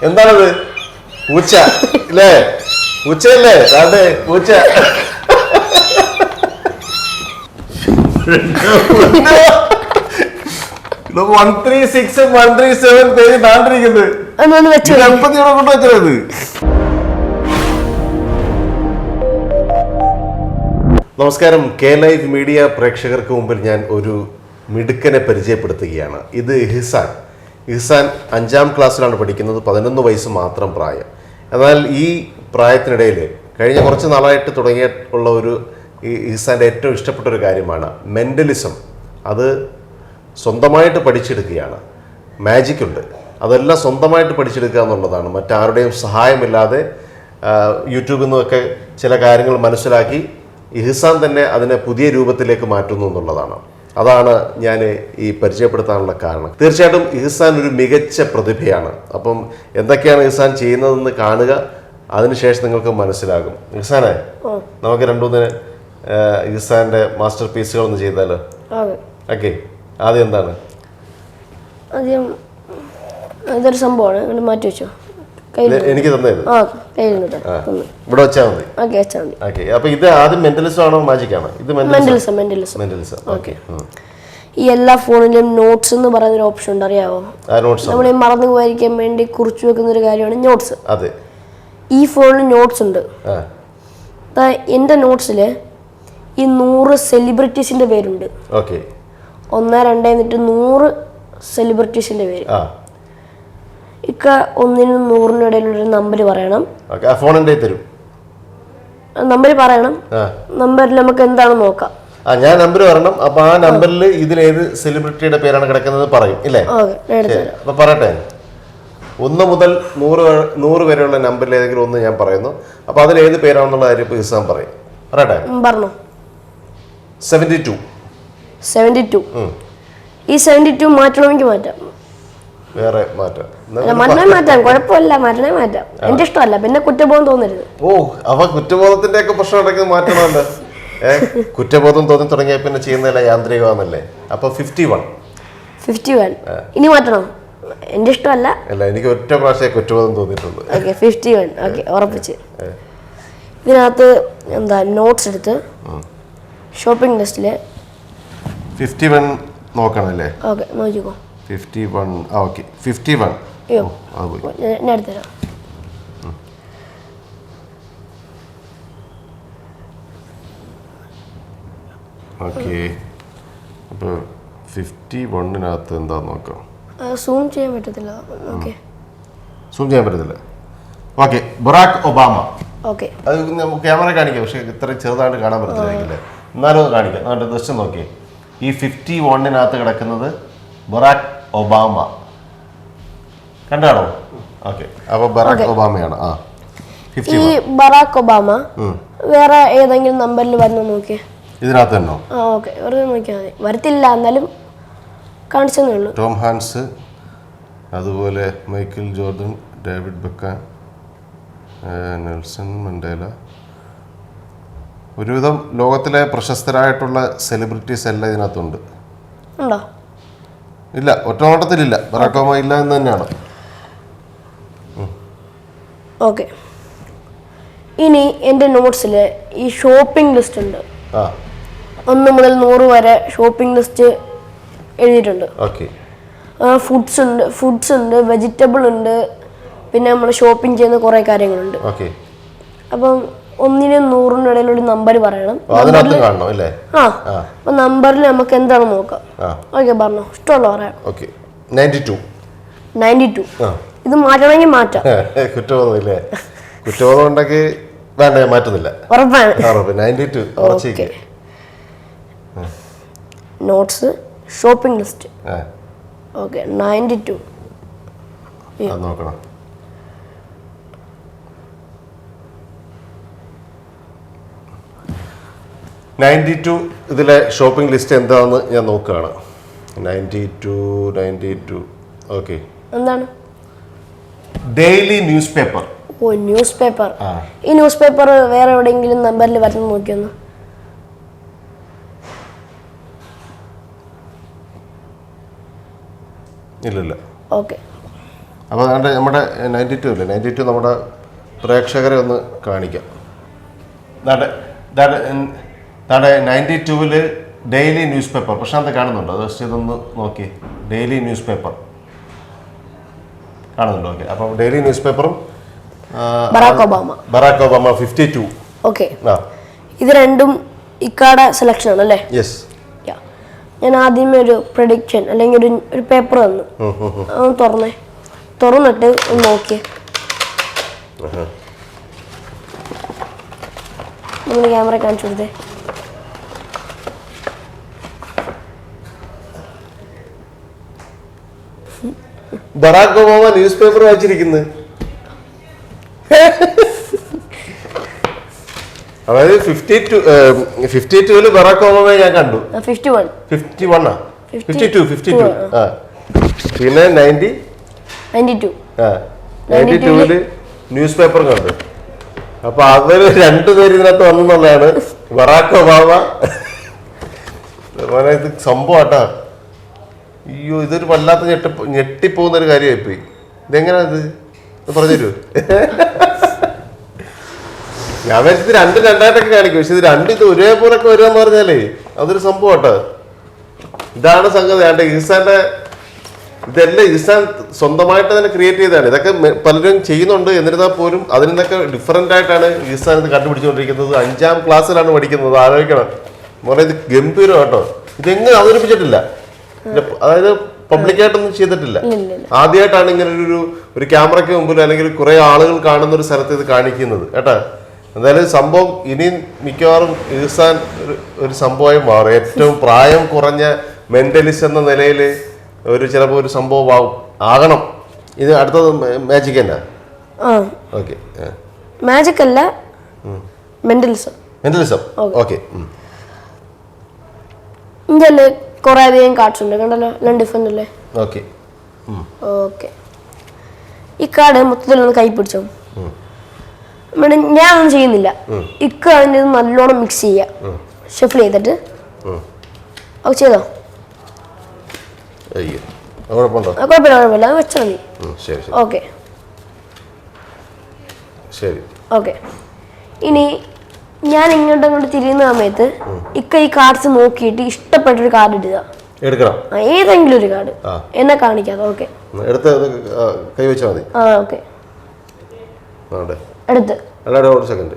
എന്താണത്? പൂച്ച അല്ലേ? പൂച്ചയല്ലേ? അതെ പൂച്ച. 136 137 പേര് താണ്ടിരിക്കുന്നത്. നമസ്കാരം. കെ ലൈവ് മീഡിയ പ്രേക്ഷകർക്ക് മുമ്പിൽ ഞാൻ ഒരു മിടുക്കനെ പരിചയപ്പെടുത്തുകയാണ്. ഇത് ഇഹ്സാൻ. 5ാം ക്ലാസ്സിലാണ് പഠിക്കുന്നത്. 11 വയസ്സ് മാത്രം പ്രായം. എന്നാൽ ഈ പ്രായത്തിനിടയിൽ കഴിഞ്ഞ കുറച്ച് നാളായിട്ട് തുടങ്ങിയിട്ടുള്ള ഒരു ഇഹ്സാൻ്റെ ഏറ്റവും ഇഷ്ടപ്പെട്ട ഒരു കാര്യമാണ് മെൻ്റലിസം. അത് സ്വന്തമായിട്ട് പഠിച്ചെടുക്കുകയാണ്. മാജിക് ഉണ്ട്, അതെല്ലാം സ്വന്തമായിട്ട് പഠിച്ചെടുക്കുക എന്നുള്ളതാണ്. മറ്റാരുടെയും സഹായമില്ലാതെ യൂട്യൂബിൽ നിന്നൊക്കെ ചില കാര്യങ്ങൾ മനസ്സിലാക്കി ഇഹ്സാൻ തന്നെ അതിനെ പുതിയ രൂപത്തിലേക്ക് മാറ്റുന്നു എന്നുള്ളതാണ്. അതാണ് ഞാൻ ഈ പരിചയപ്പെടുത്താനുള്ള കാരണം. തീർച്ചയായിട്ടും ഇഹ്സാൻ ഒരു മികച്ച പ്രതിഭയാണ്. അപ്പം എന്തൊക്കെയാണ് ഇഹ്സാൻ ചെയ്യുന്നതെന്ന് കാണുക, അതിനുശേഷം നിങ്ങൾക്ക് മനസ്സിലാകും. ഇഹ്സാനെ, നമുക്ക് 2-3 ഇഹ്സാന്റെ മാസ്റ്റർ പീസുകൾ ഒന്ന് ചെയ്താലോ? ഓക്കെ. ആദ്യം എന്താണ്? ആദ്യം ഇതൊരു സംഭവമാണ്, മാറ്റി വെച്ചോ. എനിക്ക് തന്നത് ഇവിടെ വെച്ചാൽ മതി. ഓക്കെ. അപ്പൊ ഇത് ആദ്യം മെന്റലിസം ആണോ മാജിക് ആണോ? ഇത് മെന്റലിസം. ഓക്കെ. ഈ എല്ലാ ഫോണിലും നോട്ട്സ് എന്ന് പറയുന്ന ഒരു ഓപ്ഷൻ ഉണ്ട്, അറിയാവോ? നമ്മൾ മറന്നു പോയിരിക്കാൻ വേണ്ടി കുറിച്ചു വെക്കുന്ന ഒരു കാര്യമാണ് നോട്ട്സ്. അതെ. ഈ ഫോണിൽ നോട്ട്സ് ഉണ്ട്. എന്റെ നോട്ട്സില് ഈ 100 സെലിബ്രിറ്റീസിന്റെ പേരുണ്ട്. 1, 2 എന്നിട്ട് 100 സെലിബ്രിറ്റീസിന്റെ പേര്. ഇക്ക 1-നും 100-നും ഇടയിലൊരു നമ്പർ പറയണം. നമ്പർ പറയണം. നമ്പറിൽ നമുക്ക് എന്താണെന്ന് നോക്കാം. ഞാൻ നമ്പർ പറയണം. അപ്പൊ ആ നമ്പറിൽ ഇതിലേത് സെലിബ്രിറ്റിയുടെ പേരാണ് കിടക്കുന്നത് പറയും ഇല്ലേ? അപ്പൊ പറയട്ടെ. 1 മുതൽ 100 വരെയുള്ള നമ്പറിൽ ഏതെങ്കിലും ഒന്ന് ഞാൻ പറയുന്നു. അപ്പൊ അതിൽ ഏത് പേരാണെന്നുള്ള കാര്യം ഇപ്പൊ ഇഹ്സാൻ പറയും. പറയട്ടെ. പറഞ്ഞോ. 72. ഈ 72 മാറ്റണമെങ്കിൽ മാറ്റാം. വേറെ മാറ്റാം. കുഴപ്പമില്ല, മാറ്റണേ മാറ്റാം. എന്റെ ഇഷ്ടമല്ല, പിന്നെ കുറ്റബോധം തോന്നരുത്. അവ കുറ്റബോധത്തിന്റെ ഒക്കെ പ്രശ്നം ഉണ്ടെങ്കിൽ മാറ്റണമല്ലോ. കുറ്റബോധം തോന്നി തുടങ്ങിയ പിന്നെ ചെയ്യുന്നതല്ല യാന്ത്രികമാണല്ലേ. അപ്പൊ 51 ഇനി മാറ്റണം. എന്റെ ഇഷ്ടമല്ല. അല്ല, എനിക്ക് ഒറ്റ പ്രാവശ്യം കുറ്റബോധം തോന്നിയിട്ടുണ്ട്. 51 ഉറപ്പിച്ച്. ഇതിനകത്ത് എന്താ നോട്ട്സ് എടുത്ത് ഷോപ്പിംഗ് ലിസ്റ്റില് 51 നോക്കണല്ലേ? ഓക്കെ, നോക്കിക്കോ. 51. ഓക്കെ. 51. ഞാൻ എടുത്തുതരാം. ഓക്കെ. അപ്പോൾ 51-നകത്ത് എന്താ നോക്കാം. സൂം ചെയ്യാൻ പറ്റത്തില്ല. സൂം ചെയ്യാൻ പറ്റത്തില്ല. ഓക്കെ. Barack Obama. ഓക്കെ. അത് ക്യാമറ കാണിക്കാം, പക്ഷെ ഇത്ര ചെറുതായിട്ട് കാണാൻ പറ്റത്തില്ല. എന്നാലും അത് കാണിക്കാം. എന്നിട്ട് ദൃശ്യം നോക്കിയേ. ഈ 51-നകത്ത് കിടക്കുന്നത് ബറാക് ഒബാമ. കണ്ടാണോ? ഓക്കെ. അപ്പൊ ബറാക് ഒബാമയാണ്. ഈ ബറാക് ഒബാമ വേറെ ഏതെങ്കിലും നമ്പറിൽ വരുന്ന നോക്കിയേ. ഇതിനകത്ത് തന്നോ? ഓക്കെ, വെറുതെ നോക്കിയാൽ മതി. വരത്തില്ല, എന്നാലും കാണിച്ചതേ ഉള്ളൂ. ടോം ഹാൻസ്, അതുപോലെ Michael Jordan, David Beckham, Nelson Mandela. ഒരുവിധം ലോകത്തിലെ പ്രശസ്തരായിട്ടുള്ള സെലിബ്രിറ്റീസ് എല്ലാം ഇതിനകത്തുണ്ട്. ഉണ്ടോ? ഇല്ല, ഒറ്റ നോട്ടത്തിലില്ല. ബറാക് ഒബാമ ഇല്ല എന്ന് തന്നെയാണ്. ഓക്കെ. ഇനി എൻ്റെ നോട്ട്സിൽ ഈ ഷോപ്പിംഗ് ലിസ്റ്റ് ഉണ്ട്. 1 മുതൽ 100 വരെ ഷോപ്പിംഗ് ലിസ്റ്റ് എഴുതിയിട്ടുണ്ട്. ഫുഡ്സ് ഉണ്ട്, വെജിറ്റബിൾ ഉണ്ട്, പിന്നെ നമ്മൾ ഷോപ്പിംഗ് ചെയ്യുന്ന കുറേ കാര്യങ്ങളുണ്ട്. അപ്പം 1-നും 100-നും ഇടയിലൊരു നമ്പർ പറയണം. അപ്പൊ നമ്പറിൽ നമുക്ക് എന്താണ് നോക്കാം. ഓക്കെ, പറഞ്ഞോ. ഇഷ്ടമുള്ള പറയാം. 92. ഇത് മാറ്റണമെങ്കിൽ മാറ്റാം. കുറ്റബോധം ഉണ്ടെങ്കിൽ വേണ്ട, മാറ്റുന്നില്ല. ഉറപ്പാണ്. 92. Notes shopping list. ഓക്കെ. 92 നോക്കണം. 92 ഇതിലെ ഷോപ്പിംഗ് ലിസ്റ്റ് എന്താണെന്ന് ഞാൻ നോക്കുകയാണ്. 92. ഓക്കെ. എന്താണ്? Daily news paper. News paper. ഈ ന്യൂസ് പേപ്പർ വേറെ എവിടെയെങ്കിലും നമ്പറിൽ വരുന്ന നോക്കിയൊന്ന്. ഇല്ലില്ല. ഓക്കെ. അപ്പോൾ അതുകൊണ്ട് നമ്മുടെ 92 അല്ലേ, 92 നമ്മുടെ പ്രേക്ഷകരെ ഒന്ന് കാണിക്കാം. നാടെ 92-ൽ ഡെയിലി ന്യൂസ് പേപ്പർ പ്രശാന്ത് കാണുന്നുണ്ടോ? അത് ജസ്റ്റ് ഇതൊന്ന് നോക്കി. ഡെയിലി ന്യൂസ് പേപ്പർ കാണുന്നുണ്ടോ? ഓക്കെ. അപ്പം ഡെയിലി ന്യൂസ് പേപ്പറും ബറാക് ഒബാമ 52. ഓക്കെ. ആ, ഇത് രണ്ടും ഇക്കാടെ സെലക്ഷൻ ആണല്ലേ? യെസ്. ഞാൻ ആദ്യമേ ഒരു പ്രഡിക്ഷൻ അല്ലെങ്കിൽ ഒരു പേപ്പർ തന്നു, അതൊന്ന് തുറന്നിട്ട് ഒന്ന് നോക്കിയേ. നമ്മൾ ക്യാമറ കാണിച്ചു കൊടുത്തേ. ബറാക് ഒബാമ ന്യൂസ് പേപ്പർ വായിച്ചിരിക്കുന്നത്. അതായത് 52-ൽ ബറാക് ഒബാമയെ ഞാൻ കണ്ടു. 51. 51 ആ 52 ആ. പിന്നെ 92-ല് ന്യൂസ് പേപ്പർ കണ്ടു. അപ്പൊ അവര് രണ്ടുപേര് ഇതിനകത്ത് വന്നെന്നുള്ളതാണ്. ബറാക് ഒബാമ ഇത് സംഭവട്ടാ. അയ്യോ, ഇതൊരു വല്ലാത്ത ഞെട്ടിപ്പോകുന്ന ഒരു കാര്യമായിപ്പോയി. ഇതെങ്ങനെയാ ഇത് പറഞ്ഞു? ഞാൻ ഇത് രണ്ടായിട്ടൊക്കെ കാണിക്കും, പക്ഷെ ഇത് ഒരേപോലൊക്കെ വരുമെന്ന് പറഞ്ഞാലേ അതൊരു സംഭവം കേട്ടോ. ഇതാണ് സംഗതി. ഈസാന്റെ ഇതെല്ലാം ഈസാൻ സ്വന്തമായിട്ട് തന്നെ ക്രിയേറ്റ് ചെയ്തതാണ്. ഇതൊക്കെ പലരും ചെയ്യുന്നുണ്ട്. എന്നിരുന്നാൽ പോലും അതിൽ നിന്നൊക്കെ ഡിഫറെന്റ് ആയിട്ടാണ് ഈസാൻ ഇത് കണ്ടുപിടിച്ചുകൊണ്ടിരിക്കുന്നത്. 5ാം ക്ലാസ്സിലാണ് പഠിക്കുന്നത്. ആലോചിക്കണം മോനെ, ഇത് ഗംഭീരം കേട്ടോ. ഇതെങ്ങനെ അവതരിപ്പിച്ചിട്ടില്ല, അതായത് പബ്ലിക്കായിട്ടൊന്നും ചെയ്തിട്ടില്ല. ആദ്യമായിട്ടാണ് ഇങ്ങനെ ഒരു ക്യാമറയ്ക്ക് മുമ്പിൽ അല്ലെങ്കിൽ കുറെ ആളുകൾ കാണുന്ന ഒരു സ്ഥലത്ത് ഇത് കാണിക്കുന്നത് കേട്ടാ. എന്തായാലും സംഭവം ഇനി മിക്കവാറും ഈസാൻ ഒരു സംഭവമായി മാറും. ഏറ്റവും പ്രായം കുറഞ്ഞ മെന്റലിസ്റ്റ് എന്ന നിലയിൽ ചിലപ്പോൾ ഒരു സംഭവം ആകണം. ഇത് അടുത്തത് മാജിക് തന്നെ. ഓക്കെ, മാജിക് അല്ല, മെന്റലിസം. ഓക്കെ. ഇന്ത്യയില് കുറെ അധികം കാർഡ്സ് ഉണ്ട്, കണ്ടല്ലോ. എല്ലാം ഡിഫറെന്റ് അല്ലേ? ഓക്കെ. ഈ കാർഡ് മൊത്തത്തിലൊന്ന് കൈ പിടിച്ചോ. ഞാനൊന്നും ചെയ്യുന്നില്ല. ഇക്ക അതിൻ്റെ നല്ലോണം മിക്സ് ചെയ്യുക, ഷഫിൾ ചെയ്തിട്ട്. അത് ചെയ്തോ? കുഴപ്പമില്ല, അത് വെച്ചാൽ മതി. ഓക്കെ. ഓക്കെ. ഇനി ഞാൻ അങ്ങോട്ട് തിരിയുന്ന സമയത്ത് ഇക്ക ഈ കാർഡ്സ് നോക്കിയിട്ട് ഇഷ്ടപ്പെട്ടൊരു കാർഡ് ഇടുക. ഏതെങ്കിലും ഒരു കാർഡ് എന്നെ കാണിക്കാതെ. Okay, okay. അടുത്ത് സെക്കൻഡ്.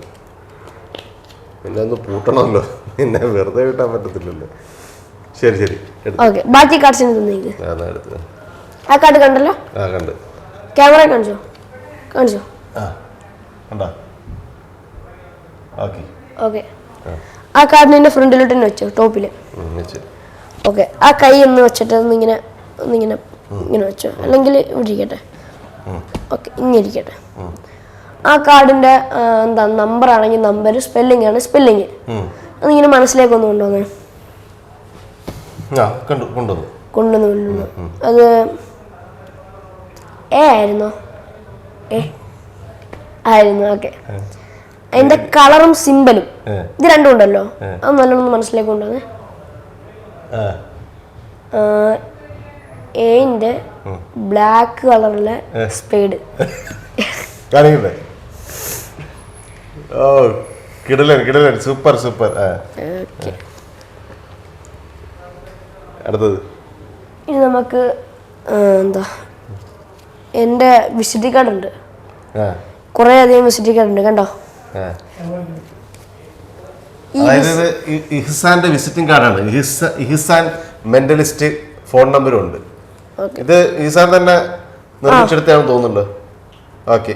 പിന്നെ ഒന്ന് പൂട്ടണമല്ലോ, പിന്നെ വെറുതെ കിട്ടാൻ പറ്റത്തില്ലല്ലോ. ശരി. ഓക്കെ, ബാക്കി കാർഡ്സിന് തന്നേക്ക്. ആ കാർഡ് കണ്ടല്ലോ? ക്യാമറ കാണിച്ചോ? ഓക്കെ. ആ കാർഡിനെ ഫ്രണ്ടിലോട്ട് തന്നെ വെച്ചോ, ടോപ്പില്. ഓക്കെ. ആ കൈ ഒന്ന് വെച്ചിട്ട് ഒന്നിങ്ങനെ വെച്ചോ, അല്ലെങ്കിൽ ഇവിടെ ഇരിക്കട്ടെ. ഓക്കെ, ഇങ്ങനെ ഇരിക്കട്ടെ. ആ കാർഡിന്റെ നമ്പർ ആണെങ്കിൽ നമ്പർ, സ്പെല്ലിംഗ് ആണ് സ്പെല്ലിംഗ്. അതിങ്ങനെ മനസ്സിലേക്ക് ഒന്ന് കൊണ്ടുവന്നു. അത് എ ആയിരുന്നോ? ആയിരുന്നു. ഓക്കെ. അതിന്റെ കളറും സിമ്പലും ഇത് രണ്ടും ഉണ്ടല്ലോ, അത് നല്ലോണം മനസ്സിലേക്ക് കൊണ്ടുവന്നേ. എന്റെ ബ്ലാക്ക് കളറിലെ സ്പേഡ്. സൂപ്പർ. അടുത്തത് ഇനി നമുക്ക് എന്റെ വിസിറ്റിംഗ് കാർഡ് ഉണ്ട്. കുറെ അധികം വിസിറ്റിംഗ് കാർഡ് ഉണ്ട്, കണ്ടോ? ഇഹ്സാന്റെ വിസിറ്റിംഗ് കാർഡാണ്. ഇഹ്സാൻ മെന്റലിസ്റ്റ് ഫോൺ നമ്പറും ഉണ്ട്. ഇത് ഇഹ്സാൻ തന്നെ നിർമ്മിച്ചെടുത്താണെന്ന് തോന്നുന്നുണ്ട്. ഓക്കെ,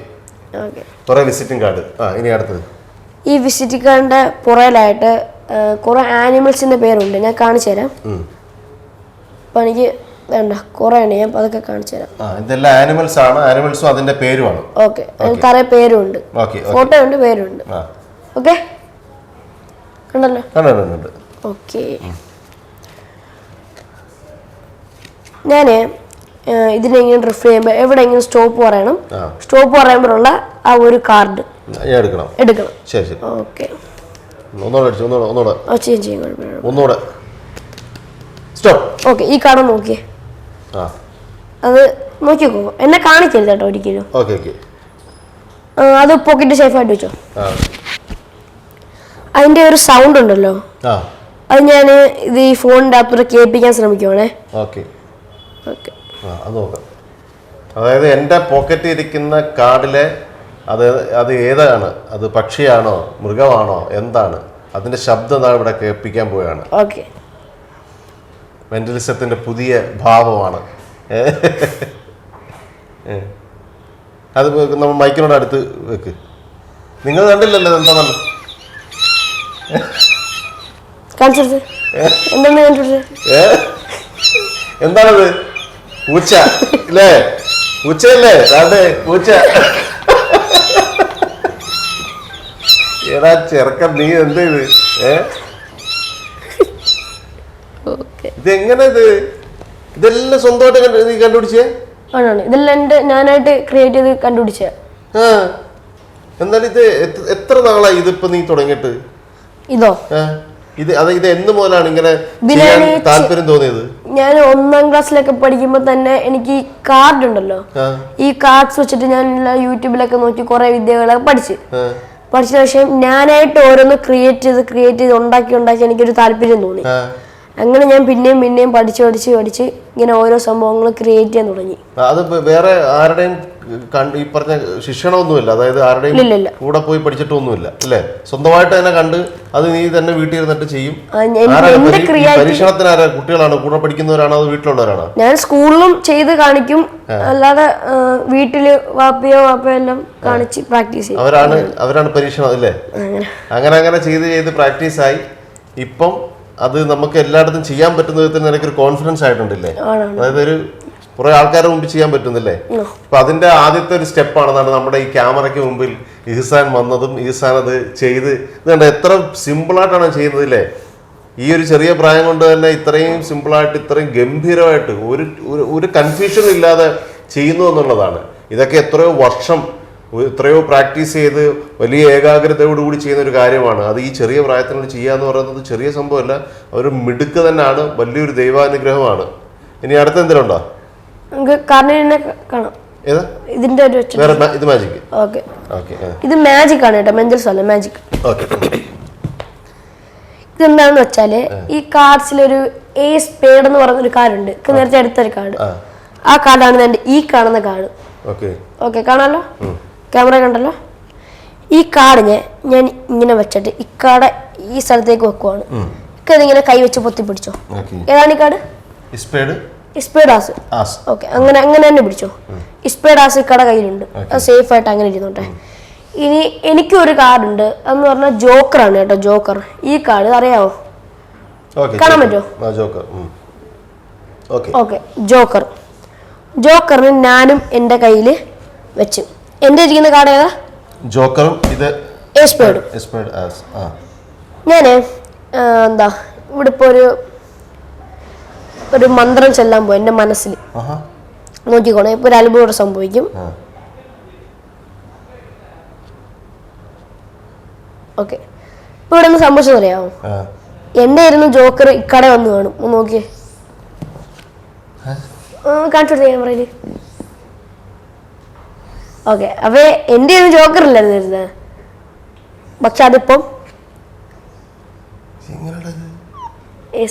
കുറെ വിസിറ്റിംഗ് കാർഡ്. ഇനി അടുത്തത് ഈ വിസിറ്റിംഗ് കാർഡിന്റെ പുറയിലായിട്ട് കുറെ ആനിമൽസിന്റെ പേരുണ്ട്. ഞാൻ കാണിച്ചു തരാം. അപ്പൊ എനിക്ക് വേണ്ട, കുറെ ഉണ്ട്, ഞാൻ അതൊക്കെ കാണിച്ചു തരാം. ഇതെല്ലാം ആനിമൽസ് ആണ്, ആനിമൽസും അതിന്റെ പേരുമാണ്. ഓക്കെ, തറേ പേരുണ്ട്, ഫോട്ടോ ഉണ്ട്, പേരുണ്ട്. ഓക്കെ, കണ്ടല്ലോ? ഓക്കെ. ഞാന് ഇതിനെ ഇങ്ങനെ റിഫർ ചെയ്യുമ്പോൾ എവിടെയെങ്കിലും സ്റ്റോപ്പ് പറയണം. സ്റ്റോപ്പ് പറയുമ്പോഴുള്ള ആ ഒരു കാർഡ് എടുക്കണം. Okay, okay. ഈ കാർഡ് നോക്കിയേ. അത് നോക്കിക്കോ, എന്നെ കാണിക്കരുത് കേട്ടോ ഒരിക്കലും. Okay okay. അത് പോക്കറ്റ് സേഫായിട്ട് വെച്ചോ. അതിന്റെ ഒരു സൗണ്ട് ഉണ്ടല്ലോ, അത് ഞാൻ ഇത് ഈ ഫോണിന്റെ അപ്പുറം കേൾപ്പിക്കാൻ ശ്രമിക്കുവാണേ. ഓക്കെ ഓക്കെ, അത് നോക്കാം. അതായത് എൻ്റെ പോക്കറ്റിൽ ഇരിക്കുന്ന കാർഡിലെ അത് ഏതാണ്? അത് പക്ഷിയാണോ മൃഗമാണോ എന്താണ്? അതിന്റെ ശബ്ദം നാം ഇവിടെ കേൾപ്പിക്കാൻ പോവുകയാണ്. ഓക്കെ. മെന്റലിസത്തിന്റെ പുതിയ ഭാവമാണ്. അത് നമ്മൾ മൈക്കിനോട് അടുത്ത് വെക്ക്. നിങ്ങൾ കണ്ടില്ലല്ലോ എന്താണല്ലോ. എന്താണത്? പൂച്ച അല്ലേ? പൂച്ചയല്ലേ? പൂച്ച. ഏതാ ചെറുക്കൻ, നീ എന്ത് ഇത്? ഇതെങ്ങനെ ഇതെല്ലാം സ്വന്തമായിട്ട് നീ കണ്ടുപിടിച്ചേ? ഇതെല്ലാം ഞാനായിട്ട് ക്രിയേറ്റ് ചെയ്ത് കണ്ടുപിടിച്ച. എന്നാൽ ഇത് എത്ര നാളായി ഇതിപ്പോ നീ തുടങ്ങിയിട്ട്? ഇതോ? ഇത് എന്ന് മുതലാണ് ഇങ്ങനെ താല്പര്യം തോന്നിയത്? ഞാൻ 1ാം ക്ലാസ്സിലൊക്കെ പഠിക്കുമ്പോ തന്നെ എനിക്ക് ഈ കാർഡ് ഉണ്ടല്ലോ, ഈ കാർഡ്സ് വെച്ചിട്ട് ഞാൻ യൂട്യൂബിലൊക്കെ നോക്കി കുറെ വിദ്യകളൊക്കെ പഠിച്ച ശേഷം ഞാനായിട്ട് ഓരോന്ന് ക്രിയേറ്റ് ചെയ്ത് ഉണ്ടാക്കി എനിക്കൊരു താല്പര്യം തോന്നി. അങ്ങനെ ഞാൻ പിന്നെയും പഠിച്ച് ഇങ്ങനെ ഓരോ സംഭവങ്ങൾ ക്രിയേറ്റ് ചെയ്യാൻ തുടങ്ങി. അത് വേറെ ആരുടെയും ഈ പറഞ്ഞ ശിക്ഷണമൊന്നുമില്ല, അതായത് ആരുടെയും കൂടെ പോയി പഠിച്ചിട്ടൊന്നുമില്ല അല്ലേ? സ്വന്തമായിട്ട് തന്നെ കണ്ട് അത് നീ തന്നെ വീട്ടിൽ ഇരുന്നിട്ട് ചെയ്യും. പരീക്ഷണത്തിന് ആരാ? കുട്ടികളാണോ കൂടെ പഠിക്കുന്നവരാണോ അതോ വീട്ടിലുള്ളവരാണോ? ഞാൻ സ്കൂളിലും ചെയ്ത് കാണിക്കും, അല്ലാതെ വീട്ടില് വാപ്പയോ എല്ലാം കാണിച്ച് പ്രാക്ടീസ് ചെയ്യും. അവരാണ് പരീക്ഷണം അല്ലേ? അങ്ങനെ ചെയ്ത് പ്രാക്ടീസ് ആയി ഇപ്പം അത് നമുക്ക് എല്ലായിടത്തും ചെയ്യാൻ പറ്റുന്ന വിധത്തിൽ നിനക്കൊരു കോൺഫിഡൻസ് ആയിട്ടുണ്ടല്ലേ? അതായത് ഒരു കുറെ ആൾക്കാരുടെ മുമ്പിൽ ചെയ്യാൻ പറ്റുന്നില്ലേ? അപ്പൊ അതിന്റെ ആദ്യത്തെ ഒരു സ്റ്റെപ്പാണെന്നാണ് നമ്മുടെ ഈ ക്യാമറയ്ക്ക് മുമ്പിൽ ഇഹ്സാൻ വന്നതും ഇഹ്സാൻ അത് ചെയ്ത് ഇതുകൊണ്ട് എത്ര സിമ്പിളായിട്ടാണ് ചെയ്യുന്നതില്ലേ? ഈ ഒരു ചെറിയ പ്രായം കൊണ്ട് തന്നെ ഇത്രയും സിമ്പിളായിട്ട് ഇത്രയും ഗംഭീരമായിട്ട് ഒരു കൺഫ്യൂഷൻ ഇല്ലാതെ ചെയ്യുന്നു എന്നുള്ളതാണ്. ഇതൊക്കെ എത്രയോ വർഷം എത്രയോ പ്രാക്ടീസ് ചെയ്ത് വലിയ ഏകാഗ്രതയോടുകൂടി ചെയ്യുന്ന ഒരു കാര്യമാണ്. അത് ഈ ചെറിയ പ്രായത്തിനുള്ളിൽ ചെയ്യുക എന്ന് പറയുന്നത് ചെറിയ സംഭവമല്ല, ഒരു മിടുക്ക് തന്നെയാണ്, വലിയൊരു ദൈവാനുഗ്രഹമാണ്. ഇനി അടുത്ത എന്തിനുണ്ടോ? ഇത് മാജിക് ആണ് കേട്ടോ, മെന്റൽസ് അല്ല, മാജിക്. ഇതെന്താണെന്ന് വെച്ചാല് ഈ കാർഡ്സിലൊരു എ സ്പേഡ് എന്ന് പറയുന്നൊരു കാർഡ് ഉണ്ട്, നേരത്തെ അടുത്തൊരു കാർഡ്. ആ കാർഡാണ് എന്റെ ഈ കാണുന്ന കാർഡ്. ഓക്കെ, കാണാമല്ലോ, ക്യാമറ കണ്ടല്ലോ. ഈ കാർഡിനെ ഞാൻ ഇങ്ങനെ വെച്ചിട്ട് ഈ കാർഡ് ഈ സ്ഥലത്തേക്ക് വെക്കുവാണ്. ഇതിങ്ങനെ കൈ വെച്ച് പൊത്തി പിടിച്ചോ. ഏതാണ് ഈ കാർഡ്? ഇസ്പേഡാസ്. ഓക്കെ, അങ്ങനെ തന്നെ പിടിച്ചോ. ഇസ്പേഡാസ് ഈ കട കയ്യിലുണ്ട്, അത് സേഫ് ആയിട്ട് അങ്ങനെ ഇരുന്നോട്ടെ. ഇനി എനിക്കൊരു കാർഡ് ഉണ്ട്, അതെന്ന് പറഞ്ഞാൽ ജോക്കറാണ് കേട്ടോ. ജോക്കർ, ഈ കാർഡ് അറിയാവോ? കാണാൻ പറ്റുമോ? ഓക്കെ, ജോക്കറിന് ഞാനും എൻ്റെ കയ്യിൽ വെച്ച്. എന്റെ ഇരിക്കുന്ന കാർഡ് ഏതാ? ജോക്കറും ഇത് ഞാന് എന്താ ഇവിടെ ഇപ്പൊ ഒരു മന്ത്രം ചെല്ലാൻ പോയി എന്റെ മനസ്സിൽ. നോക്കിക്കോണേ, ഇപ്പൊ ഒരു അത്ഭുതം സംഭവിക്കും. ഓക്കെ, ഇപ്പൊ ഇവിടെ നിന്ന് സംഭവിച്ചത് അറിയാമോ? എന്റെ ഇരുന്ന് ജോക്കർ ഇക്കടെ വന്ന് കാണും. നോക്കിയേ, കാണിച്ചു കൊടുത്തേ ക്യാമറയില്. ഓക്കെ, അപ്പൊ എന്റെ ഒന്നും ജോക്കർ ഇല്ലായിരുന്നു ഇരുന്നത്, പക്ഷെ അതിപ്പം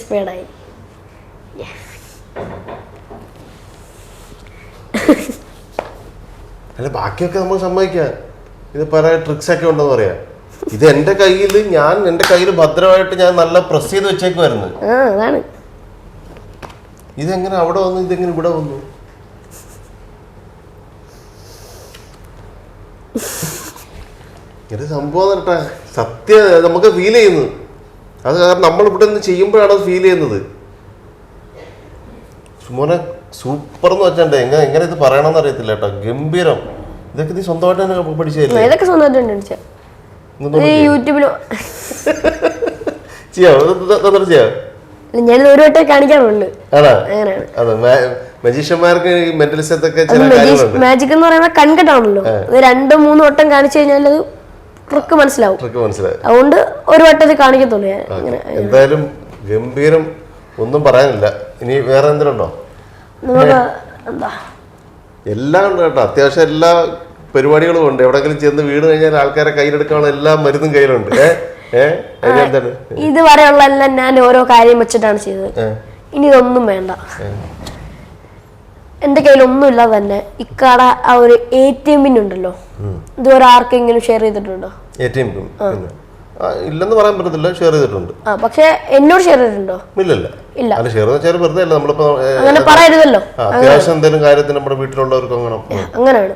സ്പേഡായി. അല്ല, ബാക്കിയൊക്കെ നമ്മൾ സമ്മതിക്കാം, ഇത് പല ട്രിക്സ് ഒക്കെ ഉണ്ടെന്ന് പറയാം. ഇത് എന്റെ കയ്യിൽ ഭദ്രമായിട്ട് ഞാൻ നല്ല പ്രസ് ചെയ്ത് വെച്ചേക്കുമായിരുന്നു. അതാണ്. ഇതെങ്ങനെ അവിടെ വന്നു? ഇതെങ്ങനെ ഇവിടെ വന്നു? ഇത് സംഭവം കേട്ടാ, സത്യം നമുക്ക് ഫീൽ ചെയ്യുന്നു. അത് കാരണം നമ്മൾ ഇവിടെ നിന്ന് ചെയ്യുമ്പോഴാണ് അത് ഫീൽ ചെയ്യുന്നത്. മോനെ സൂപ്പർ എന്ന് വെച്ചാൽ എങ്ങനെ ഇത് പറയണമെന്ന് അറിയത്തില്ല കേട്ടോ, ഗംഭീരം. ഇതൊക്കെ നീ സ്വന്തമായിട്ട് തന്നെ പഠിച്ചതല്ലേ? ഇതൊക്കെ സ്വന്തമായിട്ട് ഞാൻ ഒരു വട്ടം കാണിക്കാറുണ്ട്. മജീഷ്യന്മാർക്ക് മെന്റലിസത്തൊക്കെ മാജിക് എന്ന് പറയുന്നത് കൺകെട്ടാണല്ലോ, അത് 2-3 വട്ടം കാണിച്ചു കഴിഞ്ഞാൽ അത് ട്രിക്ക് മനസ്സിലാവും. അതുകൊണ്ട് ഒരു വട്ടം ഇത് കാണിക്കത്തുള്ളൂ. എന്തായാലും ഗംഭീരം, ഒന്നും പറയാനില്ല. ഇനി വേറെ എന്തിനുണ്ടോ? നമുക്ക് എന്താ എല്ലാം ഉണ്ട് കേട്ടോ, അത്യാവശ്യം എല്ലാ പരിപാടികളും ഉണ്ട്. എവിടെങ്കിലും ചെന്ന് വീണ് കഴിഞ്ഞാൽ ആൾക്കാരെ കയ്യിലെടുക്കാനുള്ള എല്ലാ മരുന്നും കയ്യിലുണ്ട്. എന്താണ് ഇതുവരെയുള്ള എല്ലാം ഞാൻ ഓരോ കാര്യം വെച്ചിട്ടാണ് ചെയ്തത്. ഇനി ഇതൊന്നും വേണ്ട. എന്റെ കയ്യിലൊന്നും ഇല്ലാതെ തന്നെ ഇക്കാട ആ ഒരു ATM പിൻ ഉണ്ടല്ലോ, ഇതുവരെ ആർക്കെങ്കിലും ഷെയർ ചെയ്തിട്ടുണ്ടോ? ATM പിൻ ഇല്ലെന്ന് പറയാൻ പറ്റത്തില്ല, ഷെയർ ചെയ്തിട്ടുണ്ട്. പക്ഷെ എന്നോട് ഷെയർ ചെയ്തിട്ടുണ്ടോ? ഇല്ല. അല്ല, ഷെയർ വെച്ചാൽ വെറുതെ അല്ല, നമ്മളിപ്പോ അങ്ങനെ പറയരുതല്ലോ. അത്യാവശ്യം എന്തെങ്കിലും കാര്യത്തിന് നമ്മുടെ വീട്ടിലുള്ളവർക്ക് അങ്ങനെയാണ്.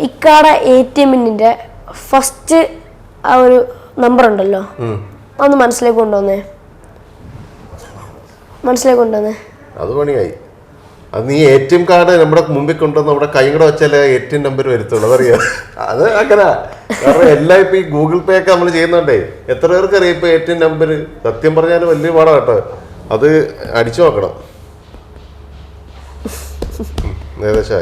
ഇക്കാട ATM പിന്നിന്റെ ഫസ്റ്റ് ആ ഒരു നമ്പർ ഉണ്ടല്ലോ, അതൊന്ന് മനസ്സിലേക്ക് കൊണ്ടുവന്നേ. അത് പണിയായി. അത് നീ ATM കാർഡ് നമ്മുടെ മുമ്പിൽ കൊണ്ടുവന്ന് നമ്മുടെ കൈ കൂടെ വെച്ചാലേ ATM നമ്പർ വരുത്തുള്ളൂ, അതറിയാം. അത് അങ്ങനെ കാരണം എല്ലാം ഇപ്പൊ ഈ ഗൂഗിൾ പേ ഒക്കെ നമ്മൾ ചെയ്യുന്നുണ്ടേ. എത്ര പേർക്ക് അറിയാം ഇപ്പൊ ATM നമ്പർ? സത്യം പറഞ്ഞാൽ വലിയ പാടാ കേട്ടോ, അത് അടിച്ചു നോക്കണം. ഏകദേശം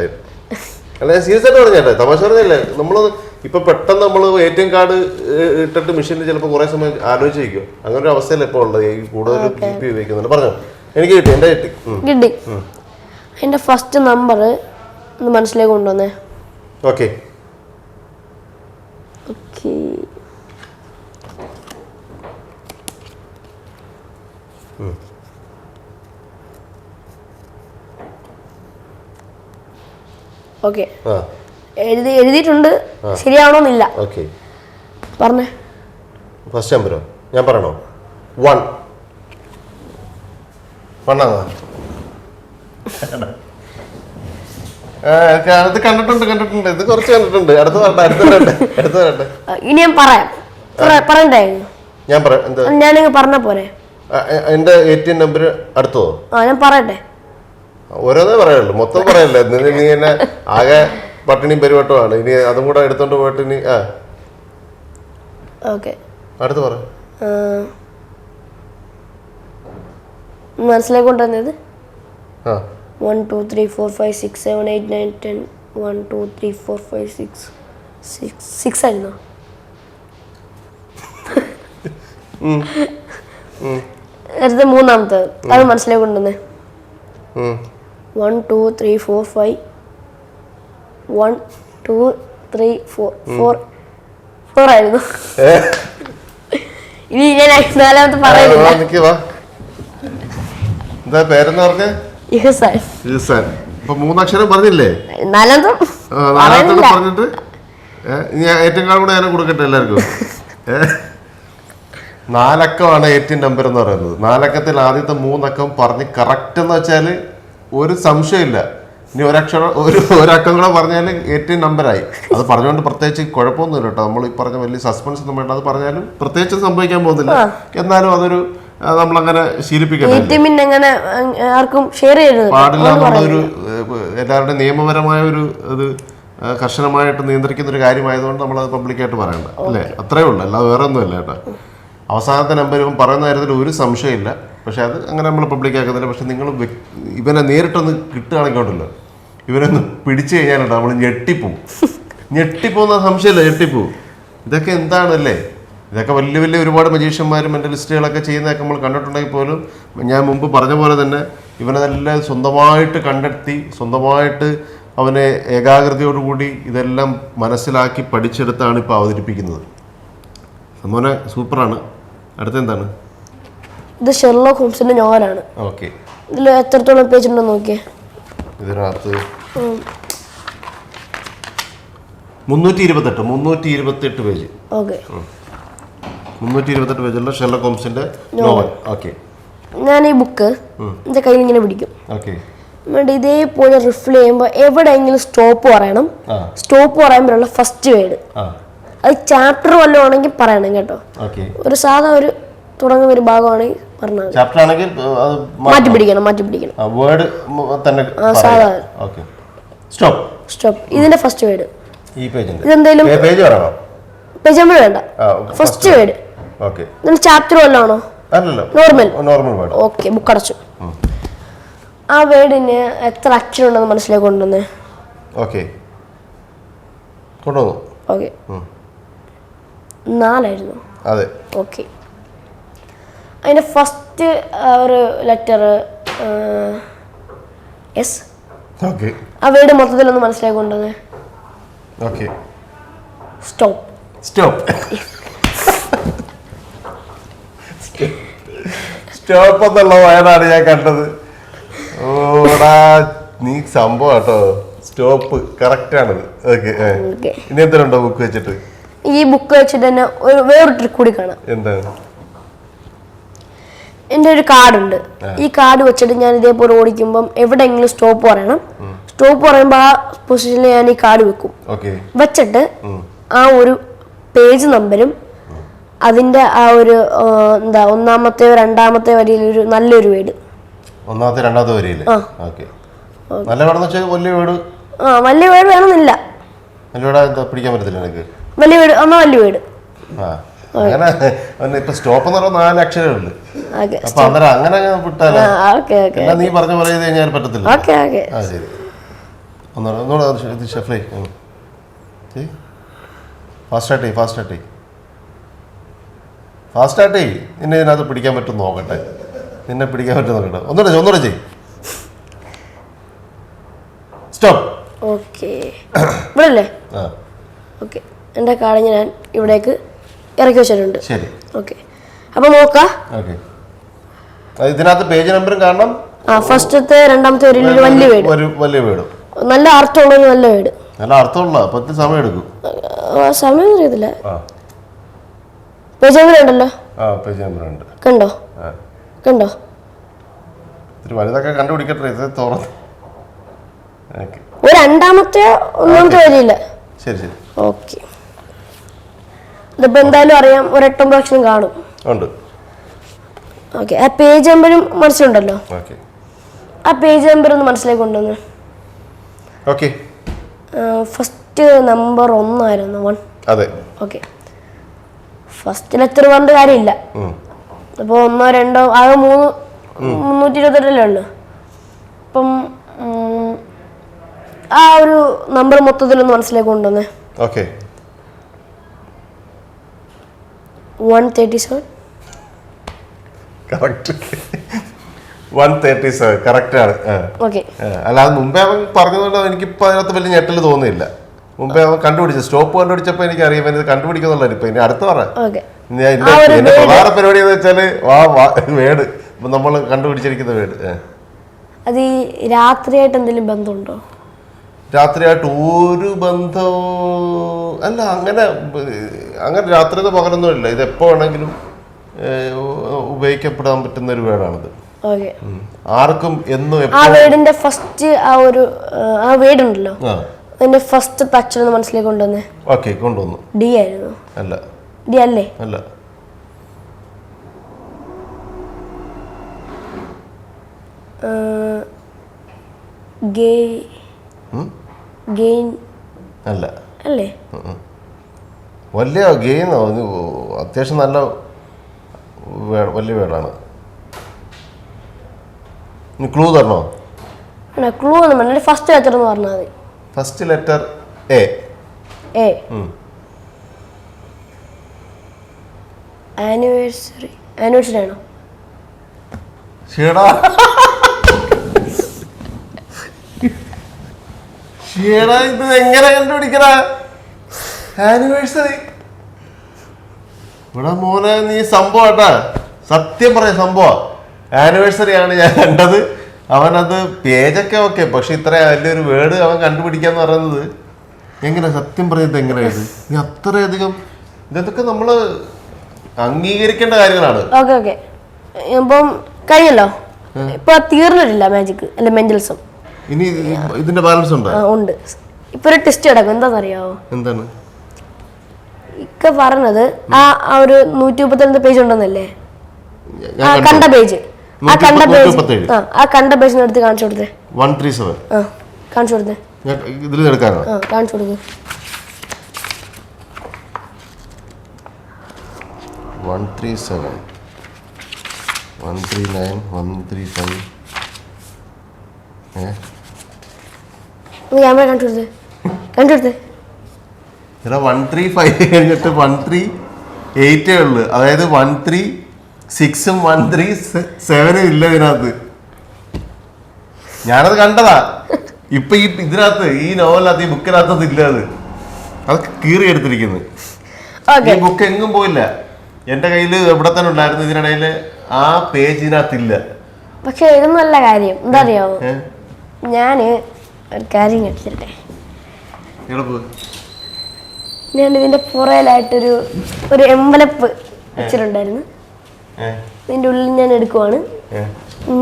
അല്ല, ഞാൻ സീരിയസ് ആയിട്ട് പറഞ്ഞേ, തമാശ പറഞ്ഞല്ലേ. നമ്മള് ഇപ്പൊ പെട്ടെന്ന് നമ്മൾ ATM കാർഡ് ഇട്ടിട്ട് മെഷീനിൽ ചിലപ്പോൾ കുറെ സമയം ആലോചിച്ചിരിക്കും. അങ്ങനെ ഒരു അവസ്ഥയല്ല ഇപ്പോൾ ഉള്ളത്, ഈ കൂടുതൽ GP ഉപയോഗിക്കുന്നുണ്ട്. പറഞ്ഞോ, എനിക്ക് കിട്ടി, എന്റെ കിട്ടി. അതിന്റെ ഫസ്റ്റ് നമ്പർ ഒന്ന് മനസ്സിലേക്ക് കൊണ്ടുവന്നേ. ഓക്കെ. ഓക്കെ, എഴുതിയിട്ടുണ്ട്. ശരിയാവണമെന്നില്ല. പറഞ്ഞേ. ഫസ്റ്റ് നമ്പറോ? ഞാൻ പറയണോ? 1 ഇത് കണ്ടിട്ടുണ്ട്, ഇത് കുറച്ച് കണ്ടിട്ടുണ്ട്. അടുത്ത വരട്ടെ. ഇനി ഞാൻ പറയാം. പറയണ്ടേ? ഞാൻ പറയാം. എന്താ? ഞാനിങ്ങ് പറഞ്ഞ പോലെ എന്റെ ATM നമ്പർ അടുത്തോ? ഞാൻ പറയട്ടെ. ഓരോന്നേ പറയുള്ളൂ, മൊത്തം പറയല്ലേ. നീ എന്നെ ആകെ പട്ടിണിയും പരിവട്ടമാണ്. ഇനി അതും കൂടെ എടുത്തോണ്ട് പോയിട്ട് ഇനി അടുത്ത് പറ. മനസ്സിലേക്ക് കൊണ്ടുവന്നത് 1 2 3 4 5 6 7 8 9 10 1 2 3 4 5 6 ആയിരുന്നോ? അടുത്ത മൂന്നാമത്തെ അത് മനസ്സിലേക്ക് കൊണ്ടുവന്നേ. 1 2 3 4 5 1 2 3 4 ആയിരുന്നു. ഇനി ഞാൻ നാലാമത്തെ പറയുന്നില്ല. എന്താ പേരെന്ന് പറഞ്ഞേ? ഇഹ്സാൻ. ഇപ്പൊ 3 അക്ഷരം പറഞ്ഞില്ലേ? നാലാമത്തെ പറഞ്ഞിട്ട് ATM കാർഡ് കൂടെ ഞാൻ കൊടുക്കട്ടെ എല്ലാവർക്കും. 4 അക്കമാണ് ATM നമ്പർ എന്ന് പറയുന്നത്. 4 അക്കത്തിൽ ആദ്യത്തെ 3 അക്കം പറഞ്ഞ് കറക്റ്റ് എന്ന് വെച്ചാൽ ഒരു സംശയമില്ല. ഇനി ഒരക്കം കൂടെ പറഞ്ഞാൽ ATM നമ്പറായി. അത് പറഞ്ഞുകൊണ്ട് പ്രത്യേകിച്ച് കുഴപ്പമൊന്നുമില്ല കേട്ടോ. നമ്മൾ ഈ പറഞ്ഞ വലിയ സസ്പെൻസ് ഒന്നും വേണ്ട. അത് പറഞ്ഞാലും പ്രത്യേകിച്ച് സംഭവിക്കാൻ പോകുന്നില്ല. എന്നാലും അതൊരു നമ്മളങ്ങനെ ശീലിപ്പിക്കണം പാടില്ല എന്നുള്ളൊരു എല്ലാവരുടെയും നിയമപരമായ ഒരു അത് കർശനമായിട്ട് നിയന്ത്രിക്കുന്ന ഒരു കാര്യമായതുകൊണ്ട് നമ്മളത് പബ്ലിക്കായിട്ട് പറയണ്ട അല്ലേ? അത്രേ ഉള്ളൂ, അല്ലാതെ വേറെ ഒന്നുമില്ല കേട്ടോ. അവസാനത്തെ നമ്പർ ഇവൻ പറയുന്ന കാര്യത്തിൽ ഒരു സംശയമില്ല. പക്ഷെ അത് അങ്ങനെ നമ്മൾ പബ്ലിക്കാക്കുന്നില്ല. പക്ഷെ നിങ്ങൾ ഇവനെ നേരിട്ടൊന്ന് കിട്ടുകയാണെങ്കിൽ ഉണ്ടല്ലോ, ഇവനൊന്ന് പിടിച്ചു കഴിഞ്ഞാലുണ്ടോ നമ്മൾ ഞെട്ടിപ്പോകുന്ന സംശയമില്ല, ഞെട്ടിപ്പോവും. ഇതൊക്കെ എന്താണല്ലേ? ഇതൊക്കെ വലിയ വലിയ ഒരുപാട് മജീഷ്യന്മാരും മെന്റലിസ്റ്റുകളൊക്കെ ചെയ്യുന്നതൊക്കെ നമ്മൾ കണ്ടിട്ടുണ്ടെങ്കിൽ പോലും ഞാൻ മുമ്പ് പറഞ്ഞ പോലെ തന്നെ ഇവനതെല്ലാം സ്വന്തമായിട്ട് കണ്ടെത്തി സ്വന്തമായിട്ട് അവനെ ഏകാഗ്രതയോടുകൂടി ഇതെല്ലാം മനസ്സിലാക്കി പഠിച്ചെടുത്താണ് ഇപ്പോൾ അവതരിപ്പിക്കുന്നത്. മോനെ സൂപ്പറാണ്. അടുത്തെന്താണ്? ഇത് ഷെർലോക്ക് ഹോംസിന്റെ നോവലാണ്. ഓക്കെ. ഇതിൽ എത്രത്തോളം പേജ് ഉണ്ടോ നോക്കിയേ. ഇതിനകത്ത് 328 പേജ്. ഓക്കെ, 328 പേജുള്ള ഷെർലോക്ക് ഹോംസിന്റെ നോവൽ. ഓക്കെ. ഞാൻ ഈ ബുക്ക് എന്റെ കയ്യിൽ ഇങ്ങനെ പിടിക്കും. ഓക്കെ. എന്നിട്ട് ഇതേപോലെ റിഫിൽ ചെയ്യുമ്പോൾ എവിടെയെങ്കിലും സ്റ്റോപ്പ് പറയണം. സ്റ്റോപ്പ് പറയുമ്പോഴുള്ള ഫസ്റ്റ് വേർഡ് അത് ചാപ്റ്റർ വല്ലതും ആണെങ്കിൽ പറയണം കേട്ടോ. ഒരു സാധാ ഒരു തുടങ്ങുന്ന ഒരു ഭാഗമാണെങ്കിൽ പറഞ്ഞാൽ ചാപ്റ്റർ ആണെങ്കിൽ മാറ്റി പിടിക്കണം. വേർഡ് തന്നെ സാധാ സ്റ്റോപ്പ്. ഇതിന്റെ ഫസ്റ്റ് വേർഡ് ഈ പേജിന്റെ ഇതെന്തെങ്കിലും പേജ് പറയണോ? പേജ് നമ്പർ വേണ്ട, ഫസ്റ്റ് വേർഡ്. ഓക്കേ. ഇതിന്റെ ചാപ്റ്റർ വല്ലതും ആണോ? അല്ലല്ലോ, നോർമൽ വേർഡ്. ഓക്കേ, ബുക്ക് അടച്ചു. ആ വേർഡിന് എത്ര അക്ഷരം ഉണ്ടെന്ന് മനസ്സിലേക്ക് കൊണ്ടുവന്നേ. ഓക്കേ, കൊണ്ടുവന്നു. ഓക്കേ, 4 ആയിരുന്നു. അതെ. ഓക്കേ. അതിന്റെ ഫസ്റ്റ് ഒരു ലെറ്റർ എസ്. ഓക്കെ ആ വേർഡ് മൊത്തത്തിലൊന്ന് മനസ്സിലാക്കൊണ്ടത്. Okay stop. സ്റ്റോപ്പ് സ്റ്റോപ്പ് എന്നുള്ള വേർഡാണ് ഞാൻ കണ്ടത്. ഓടാ നീ സംഭവം കേട്ടോ. സ്റ്റോപ്പ് കറക്റ്റ് ആണത്. Okay okay. ഇനി എന്തിനുണ്ടോ ബുക്ക് വെച്ചിട്ട്? ഈ ബുക്ക് വെച്ചിട്ട് തന്നെ ഒരു വേറൊരു ട്രിക്ക് കൂടി കാണാം. എന്താണ്? എൻ്റെ ഒരു കാർഡുണ്ട്. ഈ കാർഡ് വെച്ചിട്ട് ഞാൻ ഇതേപോലെ ഓടിക്കുമ്പം എവിടെയെങ്കിലും സ്റ്റോപ്പ് പറയണം. സ്റ്റോപ്പ് പറയുമ്പോൾ ആ പൊസിഷനിൽ ഞാൻ ഈ കാർഡ് വെക്കും. വെച്ചിട്ട് ആ ഒരു പേജ് നമ്പരും അതിന്റെ ആ ഒരു എന്താ ഒന്നാമത്തെ രണ്ടാമത്തെ വരിയിൽ ഒരു നല്ലൊരു വേർഡ്. ഒന്നാമത്തെ രണ്ടാമത്തെ വരിയിൽ നല്ല വേർഡ് വലിയ വേർഡ്. വലിയ വേർഡ് വേണമെന്നില്ല. പിടിക്കാൻ പറ്റത്തില്ല എനിക്ക്. വലിയ വേർഡ് എന്നാ വലിയ വേർഡ്. അങ്ങനെ ഇപ്പൊ സ്റ്റോപ്പ് എന്ന് പറഞ്ഞാൽ 4 അക്ഷരമുണ്ട്. അപ്പൊ അന്നേരം അങ്ങനെ വിട്ടാലോ? നീ പറഞ്ഞ പോലെ ചെയ്ത് കഴിഞ്ഞാൽ പറ്റത്തില്ല. ശരി ഒന്നുകൂടെ ഷെഫ്ലേ ഫാസ്റ്റ് ആട്ടേ. നിന്നെ ഇതിനകത്ത് പിടിക്കാൻ പറ്റും നോക്കട്ടെ. നിന്നെ പിടിക്കാൻ പറ്റും നോക്കട്ടെ. ഒന്നുകൂടെ ചെയ്. സ്റ്റോപ്പ്. ഓക്കെ ഇവിടെ അല്ലേ? ഓക്കെ. എൻ്റെ കാർഡ് ഞാൻ ഇവിടേക്ക് ഇറക്കി വെച്ചിട്ടുണ്ട്. ശരി. ഓക്കെ. അപ്പൊ നോക്കാം. ഇതിനകത്ത് പേജ് നമ്പറും കാണണം. ഫസ്റ്റത്തെ രണ്ടാമത്തെ വരിയിൽ ഒരു വലിയ വേർഡ്. നല്ല അർത്ഥമുള്ള ഒരു നല്ല വേർഡ്. നല്ല അർത്ഥമുള്ള. അപ്പൊ സമയം എടുക്കും. സമയം അറിയത്തില്ല. പേജ് നമ്പർ ഉണ്ടല്ലോ. പേജ് നമ്പർ ഉണ്ട്. കണ്ടോ? വലുതൊക്കെ കണ്ടുപിടിക്കട്ടെ. ഇത് തുറന്ന് ഒരു രണ്ടാമത്തെ ഒന്നാമത്തെ വരിയില്ല. ശരി ശരി. ഓക്കെ. ഇതിപ്പോ എന്തായാലും അറിയാം. ഒരു 8-9 അക്ഷരം കാണും. ഓക്കെ. ആ പേജ് നമ്പറും മനസ്സിലുണ്ടല്ലോ. ആ പേജ് നമ്പർ ഒന്ന് മനസ്സിലേക്ക് കൊണ്ടുവന്ന്. ഫസ്റ്റ് നമ്പർ 1 ആയിരുന്നു. 1. ഓക്കെ. ഫസ്റ്റ് ലെറ്റർ പറഞ്ഞ കാര്യമില്ല. അപ്പൊ 1 2 ആകെ 328 ഉള്ളു. അപ്പം ആ ഒരു നമ്പർ മൊത്തത്തിലൊന്ന് മനസ്സിലേക്ക് കൊണ്ടുവന്നേ. 137. കറക്റ്റ്. 137 കറക്റ്റ് ആണ്. അല്ലാതെ മുമ്പേ അവൻ പറഞ്ഞതുകൊണ്ട് എനിക്കിപ്പോ അതിനകത്ത് വലിയ ഞെട്ടല് തോന്നിയില്ല. മുമ്പേ അവൻ കണ്ടുപിടിച്ചു. സ്റ്റോപ്പ് കണ്ടുപിടിച്ചപ്പോ എനിക്ക് അറിയാം ഇത് കണ്ടുപിടിക്കുന്നുള്ള. ഇപ്പൊ ഇനി അടുത്ത് പറ. എന്റെ പ്രധാന പരിപാടി എന്ന് വെച്ചാല് വേർഡ് നമ്മൾ കണ്ടുപിടിച്ചിരിക്കുന്ന വേർഡ്. അത് ഈ രാത്രിയായിട്ട് എന്തെങ്കിലും ബന്ധമുണ്ടോ? രാത്രിയായിട്ട് ഒരു ബന്ധവും അല്ല. അങ്ങനെ രാത്രിയുടെ പകരൊന്നും ഇല്ല. ഇത് എപ്പോ വേണമെങ്കിലും ഉപയോഗിക്കപ്പെടാൻ പറ്റുന്ന ഒരു വേർഡാണിത്. ആർക്കും എന്നും ആ വേർഡിന്റെ ഫസ്റ്റ് ആ വേർഡ് ഉണ്ടല്ലോ, അതിന്റെ ഫസ്റ്റ് അക്ഷരം ഒന്ന് മനസ്സിലേക്ക് കൊണ്ടുവന്നേ. കൊണ്ടുവന്നു. ഡി ആയിരുന്നു. അല്ല. ഡി അല്ലേ? അല്ല. ഗെയിൻ അല്ല. അല്ലേ? വലിയ ഗെയിൻ അത്യാവശ്യം നല്ല വലിയ വേർഡാണ്. ക്ലൂ തരണോ? ക്ലൂ ഒന്നും വേണ്ട. ഫസ്റ്റ് ലെറ്റർ എന്ന് പറഞ്ഞാൽ മതി. First letter A. ആനിവേഴ്സറി ആണോ? ഇത് എങ്ങനെ കണ്ടുപിടിക്കണ? ആനിവേഴ്സറി ഇവിടെ മോനെ നീ സംഭവട്ടാ. സത്യം പറയാ സംഭവം ആനിവേഴ്സറി ആണ് ഞാൻ കണ്ടത്. അവനത് പേജൊക്കെ ഓക്കെ, പക്ഷെ ഇത്ര വലിയൊരു വേർഡ് അവൻ കണ്ടുപിടിക്കാന്ന് പറയുന്നത് എങ്ങനെ? സത്യം പറയുന്നത് എങ്ങനെയായത്? നീ അത്രയധികം ഇതൊക്കെ നമ്മള് അംഗീകരിക്കേണ്ട കാര്യങ്ങളാണ്. ഇപ്പം കഴിഞ്ഞല്ലോ. ഇപ്പൊ തീർന്നിട്ടില്ല മാജിക് അല്ല മെന്റൽസം. ഇനി ഇതിന്റെ ബാലൻസ് ഉണ്ടോ? ഉണ്ട്. ഇപ്പൊ ഒരു ടെസ്റ്റ് കിടക്കും. എന്താണെന്നറിയാവോ? എന്താണ് ഇക്ക പറഞ്ഞത്? ആ ഒരു 132 പേജ് ഉണ്ടെന്നല്ലേ? കണ്ട പേജ്. ആ കണ്ട പേജിന് എടുത്ത് കാണിച്ചു കൊടുത്തേ. 137 കാണിച്ചു കൊടുത്തേ. ഇതിൽ എടുക്കാനോ? കാണിച്ചു കൊടുക്ക്. 137 139 135 ക്യാമറ കാണിച്ചു കൊടുത്തേ. 135 കഴിഞ്ഞിട്ട് 138 ഉള്ളു. അതായത് 136ഉം 137ഉം ഇല്ല ഇതിനകത്ത്. ഞാനത് കണ്ടതാ. ഇപ്പൊ ഇതിനകത്ത് ഈ നോവലിനകത്ത് ഈ ബുക്കിനകത്തത് ഇല്ല. അത് കീറി എടുത്തിരിക്കുന്നു. ഈ ബുക്ക് എങ്ങും പോയില്ല. എന്റെ കയ്യിൽ എവിടെ തന്നെ ഉണ്ടായിരുന്നു. ഇതിനിടയിൽ ആ പേജിനകത്തില്ല. പക്ഷെ ഇതൊന്നല്ല കാര്യം. എന്താ അറിയാവോ, ഞാന് ഒരു കാര്യം കഴിച്ചിട്ടെ. ഞാൻ ഇതിന്റെ പുറയിലായിട്ടൊരു എമ്പലപ്പ് വെച്ചിട്ടുണ്ടായിരുന്നു. ഇതിന്റെ ഉള്ളിൽ ഞാൻ എടുക്കുവാണ്.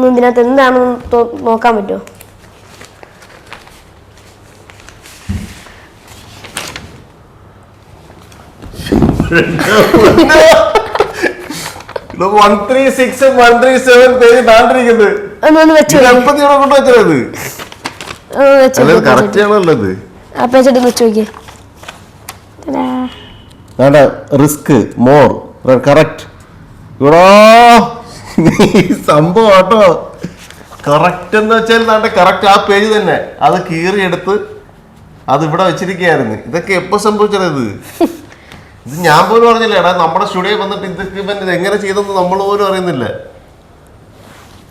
ഇതിനകത്ത് എന്താണെന്ന് നോക്കാൻ പറ്റുമോ? റിസ്ക് മോർ കറക്റ്റ് സംഭവം കേട്ടോ. കറക്റ്റ് എന്ന് വെച്ചാൽ കറക്റ്റ് ആ പേജ് തന്നെ. അത് കീറി എടുത്ത് അത് ഇവിടെ വെച്ചിരിക്കുകയായിരുന്നു. ഇതൊക്കെ എപ്പോ സംഭവിച്ചത്? ഇത് ഞാൻ പോലും അറിഞ്ഞില്ല. എടാ നമ്മുടെ സ്റ്റുഡിയോ വന്നിട്ട് ഇതൊക്കെ ഇത് എങ്ങനെ ചെയ്തെന്ന് നമ്മൾ പോലും അറിയുന്നില്ല.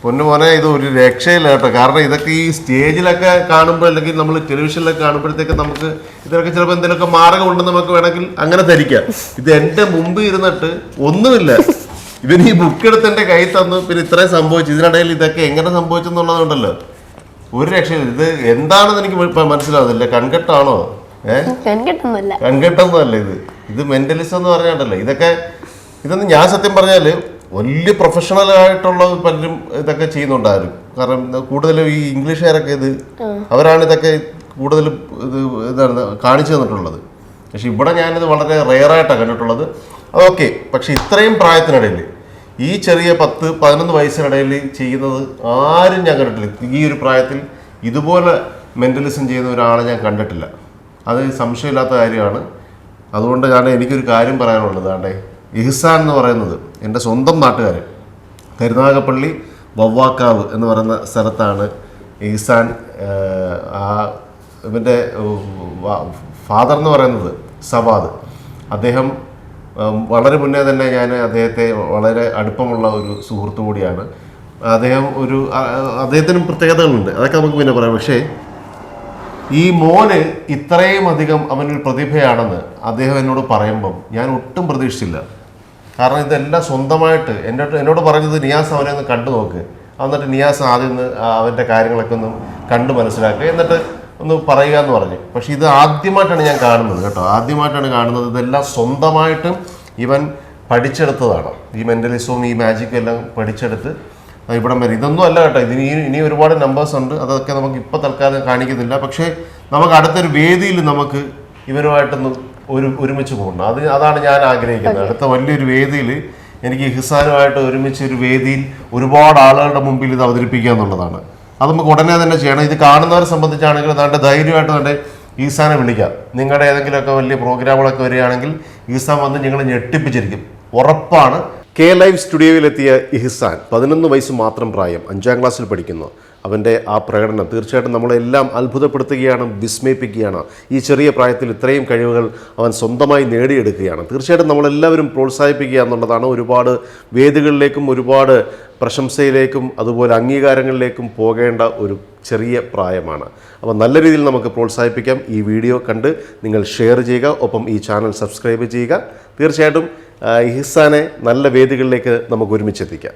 പൊന്നു മോനെ, ഇത് ഒരു രക്ഷയില്ല കേട്ടോ. കാരണം ഇതൊക്കെ ഈ സ്റ്റേജിലൊക്കെ കാണുമ്പോൾ അല്ലെങ്കിൽ നമ്മൾ ടെലിവിഷനിലൊക്കെ കാണുമ്പോഴത്തേക്ക് നമുക്ക് ഇതിലൊക്കെ ചിലപ്പോൾ എന്തെങ്കിലുമൊക്കെ മാർഗം ഉണ്ടെന്ന് നമുക്ക് വേണമെങ്കിൽ അങ്ങനെ ധരിക്കാം. ഇത് എൻ്റെ മുമ്പിൽ ഇരുന്നിട്ട് ഒന്നുമില്ല. ഇവൻ ഈ ബുക്ക് എടുത്ത് എൻ്റെ കൈ തന്നു, പിന്നെ ഇത്രയും സംഭവിച്ചു. ഇതിനിടയിൽ ഇതൊക്കെ എങ്ങനെ സംഭവിച്ചെന്നുള്ളതുണ്ടല്ലോ ഒരു രക്ഷയില്ല. ഇത് എന്താണെന്ന് എനിക്ക് മനസ്സിലാവുന്നില്ല. കൺകെട്ടാണോ? കൺകെട്ടൊന്നുമല്ല ഇത് മെന്റലിസം എന്ന് പറഞ്ഞാണ്ടല്ലോ. ഇതൊന്നും ഞാൻ സത്യം പറഞ്ഞാല് വലിയ പ്രൊഫഷണൽ ആയിട്ടുള്ള പലരും ഇതൊക്കെ ചെയ്യുന്നുണ്ടായിരുന്നു. കാരണം കൂടുതലും ഈ ഇംഗ്ലീഷുകാരൊക്കെ അവരാണ് ഇതൊക്കെ കൂടുതലും ഇതാണ് കാണിച്ചു തന്നിട്ടുള്ളത്. പക്ഷെ ഇവിടെ ഞാനിത് വളരെ റെയറായിട്ടാണ് കണ്ടിട്ടുള്ളത്. അതൊക്കെ പക്ഷെ ഇത്രയും പ്രായത്തിനിടയിൽ ഈ ചെറിയ 10-11 വയസ്സിനിടയിൽ ചെയ്യുന്നത് ആരും ഞാൻ കണ്ടിട്ടില്ല. ഈ ഒരു പ്രായത്തിൽ ഇതുപോലെ മെന്റലിസം ചെയ്യുന്ന ഒരാളെ ഞാൻ കണ്ടിട്ടില്ല. അത് സംശയമില്ലാത്ത കാര്യമാണ്. അതുകൊണ്ട് എനിക്കൊരു കാര്യം പറയാനുള്ളത്, ഇഹ്സാൻ എന്ന് പറയുന്നത് എൻ്റെ സ്വന്തം നാട്ടുകാരൻ കരുനാഗപ്പള്ളി വവ്വാക്കാവ് എന്ന് പറയുന്ന സ്ഥലത്താണ് ഇഹ്സാൻ. ഇവൻ്റെ ഫാദർ എന്ന് പറയുന്നത് സവാദ്. അദ്ദേഹം വളരെ മുന്നേ തന്നെ ഞാൻ അദ്ദേഹത്തെ വളരെ അടുപ്പമുള്ള ഒരു സുഹൃത്തു കൂടിയാണ്. അദ്ദേഹത്തിനും പ്രത്യേകതകളുണ്ട്, അതൊക്കെ നമുക്ക് പിന്നെ പറയാം. പക്ഷേ ഈ മോന് ഇത്രയും അധികം അവനൊരു പ്രതിഭയാണെന്ന് അദ്ദേഹം എന്നോട് പറയുമ്പം ഞാൻ ഒട്ടും പ്രതീക്ഷിച്ചില്ല. കാരണം ഇതെല്ലാം സ്വന്തമായിട്ട് എന്നോട് പറഞ്ഞത് നിയാസ് അവനെ ഒന്ന് കണ്ടു നോക്ക്, എന്നിട്ട് നിയാസ് ആദ്യം ഒന്ന് അവൻ്റെ കാര്യങ്ങളൊക്കെ ഒന്ന് കണ്ടു മനസ്സിലാക്കുക, എന്നിട്ട് ഒന്ന് പറയുക എന്ന് പറഞ്ഞു. പക്ഷെ ഇത് ആദ്യമായിട്ടാണ് ഞാൻ കാണുന്നത് കേട്ടോ. ആദ്യമായിട്ടാണ് കാണുന്നത്. ഇതെല്ലാം സ്വന്തമായിട്ടും ഇവൻ പഠിച്ചെടുത്തതാണ്. ഈ മെൻ്റലിസവും ഈ മാജിക്കും എല്ലാം പഠിച്ചെടുത്ത് ഇവിടം വരെ. ഇതൊന്നും അല്ല കേട്ടോ. ഇനി ഒരുപാട് നമ്പേഴ്സ് ഉണ്ട്. അതൊക്കെ നമുക്ക് ഇപ്പോൾ തൽക്കാലം കാണിക്കുന്നില്ല. പക്ഷേ നമുക്ക് അടുത്തൊരു വേദിയിൽ നമുക്ക് ഇവരുമായിട്ടൊന്ന് ഒരുമിച്ച് പോകണം. അതാണ് ഞാൻ ആഗ്രഹിക്കുന്നത്. അടുത്ത വലിയൊരു വേദിയിൽ എനിക്ക് ഇഹ്സാനുമായിട്ട് ഒരുമിച്ച് ഒരു വേദിയിൽ ഒരുപാട് ആളുകളുടെ മുമ്പിൽ ഇത് അവതരിപ്പിക്കുക എന്നുള്ളതാണ്. അത് നമുക്ക് ഉടനെ തന്നെ ചെയ്യണം. ഇത് കാണുന്നവരെ സംബന്ധിച്ചാണെങ്കിൽ നല്ല ധൈര്യമായിട്ട് തന്നെ ഈസാനെ വിളിക്കാം. നിങ്ങളുടെ ഏതെങ്കിലുമൊക്കെ വലിയ പ്രോഗ്രാമുകളൊക്കെ വരികയാണെങ്കിൽ ഈസാൻ വന്ന് ഞങ്ങളെ ഞെട്ടിപ്പിച്ചിരിക്കും, ഉറപ്പാണ്. കെ ലൈവ് സ്റ്റുഡിയോയിലെത്തിയ ഇഹ്സാൻ 11 വയസ്സ് മാത്രം പ്രായം, 5ാം ക്ലാസ്സിൽ പഠിക്കുന്നു. അവൻ്റെ ആ പ്രകടനം തീർച്ചയായിട്ടും നമ്മളെല്ലാം അത്ഭുതപ്പെടുത്തുകയാണ്, വിസ്മയിപ്പിക്കുകയാണ്. ഈ ചെറിയ പ്രായത്തിൽ ഇത്രയും കഴിവുകൾ അവൻ സ്വന്തമായി നേടിയെടുക്കുകയാണ്. തീർച്ചയായിട്ടും നമ്മളെല്ലാവരും പ്രോത്സാഹിപ്പിക്കുക എന്നുള്ളതാണ്. ഒരുപാട് വേദികളിലേക്കും ഒരുപാട് പ്രശംസയിലേക്കും അതുപോലെ അംഗീകാരങ്ങളിലേക്കും പോകേണ്ട ഒരു ചെറിയ പ്രായമാണ്. അപ്പോൾ നല്ല രീതിയിൽ നമുക്ക് പ്രോത്സാഹിപ്പിക്കാം. ഈ വീഡിയോ കണ്ട് നിങ്ങൾ ഷെയർ ചെയ്യുക, ഒപ്പം ഈ ചാനൽ സബ്സ്ക്രൈബ് ചെയ്യുക. തീർച്ചയായിട്ടും ഇഹ്സാനെ നല്ല വേദികളിലേക്ക് നമുക്ക് ഒരുമിച്ചെത്തിക്കാം.